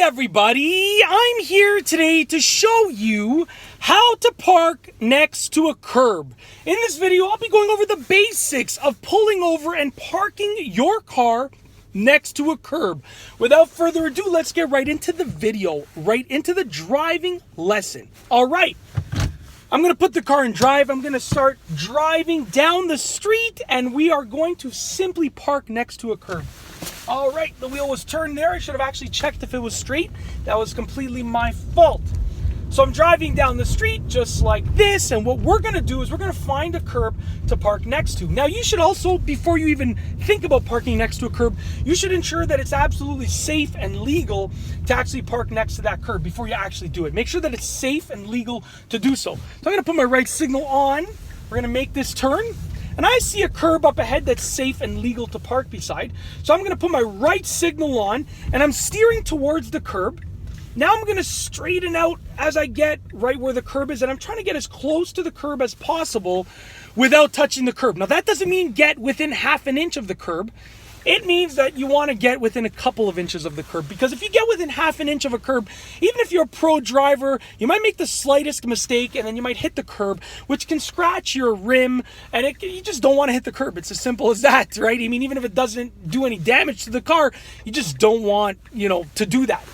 everybody, I'm here today to show you how to park next to a curb. In this video, I'll be going over the basics of pulling over and parking your car next to a curb. Without further ado, let's get right into the video, right into the driving lesson. All right, I'm gonna put the car in drive. I'm gonna start driving down the street and we are going to simply park next to a curb. All right, the wheel was turned there. I should have actually checked if it was straight. That was completely my fault. So I'm driving down the street just like this, and what we're gonna do is we're gonna find a curb to park next to. Now you should also, before you even think about parking next to a curb, you should ensure that it's absolutely safe and legal to actually park next to that curb before you actually do it. Make sure that it's safe and legal to do so. So I'm gonna put my right signal on. We're gonna make this turn. And I see a curb up ahead that's safe and legal to park beside. So I'm going to put my right signal on and I'm steering towards the curb. Now I'm going to straighten out as I get right where the curb is, and I'm trying to get as close to the curb as possible without touching the curb. Now that doesn't mean get within half an inch of the curb. It means that you want to get within a couple of inches of the curb, because if you get within half an inch of a curb, even if you're a pro driver, you might make the slightest mistake and then you might hit the curb, which can scratch your rim, and you just don't want to hit the curb. It's as simple as that, right? I mean, even if it doesn't do any damage to the car, you just don't want, to do that.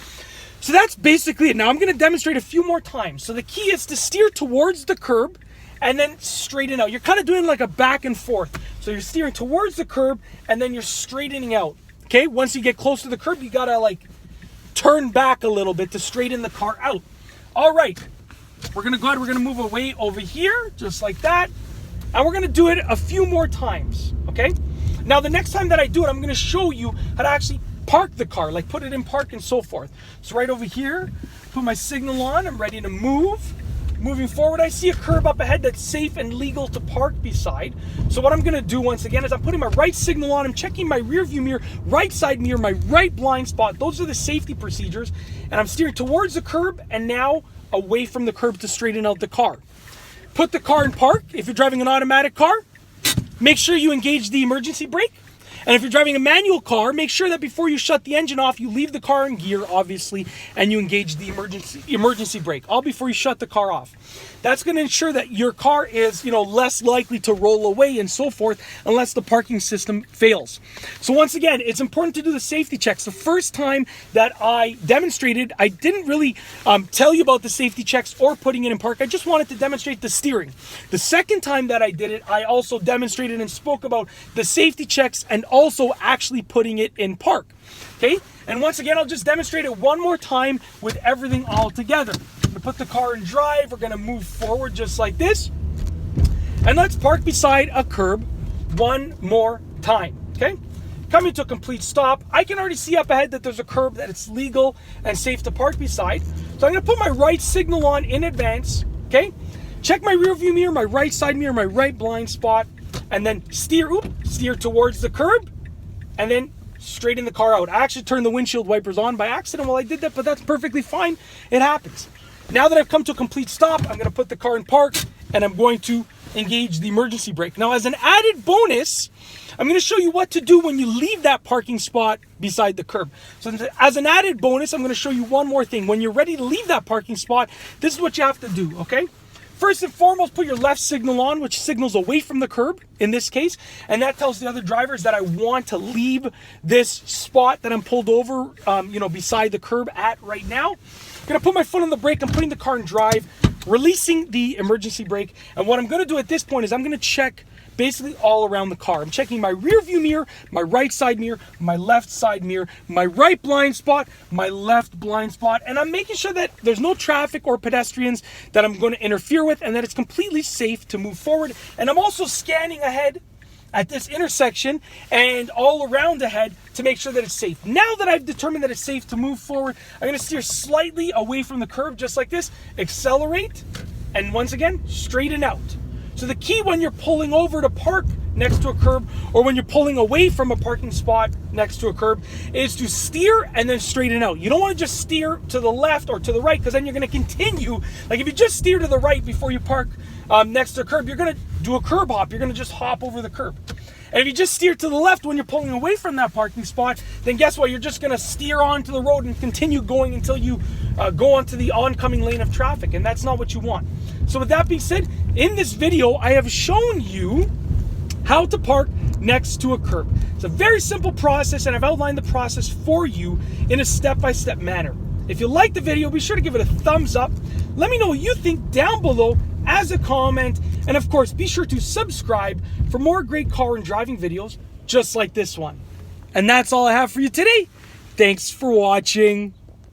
So that's basically it. Now I'm going to demonstrate a few more times. So the key is to steer towards the curb and then straighten out. You're kind of doing like a back and forth. So you're steering towards the curb and then you're straightening out. Okay, once you get close to the curb, you gotta turn back a little bit to straighten the car out. All right, we're gonna go ahead, we're gonna move away over here, just like that. And we're gonna do it a few more times, okay? Now the next time that I do it, I'm gonna show you how to actually park the car, like put it in park and so forth. So right over here, put my signal on, I'm ready to move. Moving forward, I see a curb up ahead that's safe and legal to park beside. So what I'm gonna do once again is I'm putting my right signal on, I'm checking my rear view mirror, right side mirror, my right blind spot. Those are the safety procedures. And I'm steering towards the curb and now away from the curb to straighten out the car. Put the car in park. If you're driving an automatic car, make sure you engage the emergency brake. And if you're driving a manual car, make sure that before you shut the engine off, you leave the car in gear, obviously, and you engage the emergency brake, all before you shut the car off. That's going to ensure that your car is, less likely to roll away and so forth unless the parking system fails. So once again, it's important to do the safety checks. The first time that I demonstrated, I didn't really tell you about the safety checks or putting it in park. I just wanted to demonstrate the steering. The second time that I did it, I also demonstrated and spoke about the safety checks and also actually putting it in park. Okay, and once again, I'll just demonstrate it one more time with everything all together. I'm gonna put the car in drive. We're gonna move forward just like this, and let's park beside a curb one more time. Okay, coming to a complete stop. I can already see up ahead that there's a curb that it's legal and safe to park beside. So I'm gonna put my right signal on in advance. Okay, check my rear view mirror, my right side mirror, my right blind spot, and then steer towards the curb, and then straighten the car out. I actually turned the windshield wipers on by accident while I did that, but that's perfectly fine. It happens. Now that I've come to a complete stop, I'm going to put the car in park and I'm going to engage the emergency brake. Now, as an added bonus, I'm going to show you what to do when you leave that parking spot beside the curb. So as an added bonus, I'm going to show you one more thing. When you're ready to leave that parking spot, this is what you have to do, okay? First and foremost, put your left signal on, which signals away from the curb in this case. And that tells the other drivers that I want to leave this spot that I'm pulled over, beside the curb at right now. I'm gonna put my foot on the brake. I'm putting the car in drive, releasing the emergency brake. And what I'm gonna do at this point is I'm gonna check basically all around the car. I'm checking my rear view mirror, my right side mirror, my left side mirror, my right blind spot, my left blind spot, and I'm making sure that there's no traffic or pedestrians that I'm going to interfere with and that it's completely safe to move forward. And I'm also scanning ahead at this intersection and all around ahead to make sure that it's safe. Now that I've determined that it's safe to move forward, I'm going to steer slightly away from the curb just like this, accelerate, and once again, straighten out. So the key when you're pulling over to park next to a curb or when you're pulling away from a parking spot next to a curb is to steer and then straighten out. You don't want to just steer to the left or to the right, because then you're going to continue. Like if you just steer to the right before you park next to a curb, you're going to do a curb hop. You're going to just hop over the curb. And if you just steer to the left when you're pulling away from that parking spot, then guess what? You're just going to steer onto the road and continue going until you go onto the oncoming lane of traffic, and that's not what you want. So with that being said, in this video, I have shown you how to park next to a curb. It's a very simple process, and I've outlined the process for you in a step-by-step manner. If you like the video, be sure to give it a thumbs up. Let me know what you think down below as a comment. And of course, be sure to subscribe for more great car and driving videos just like this one. And that's all I have for you today. Thanks for watching.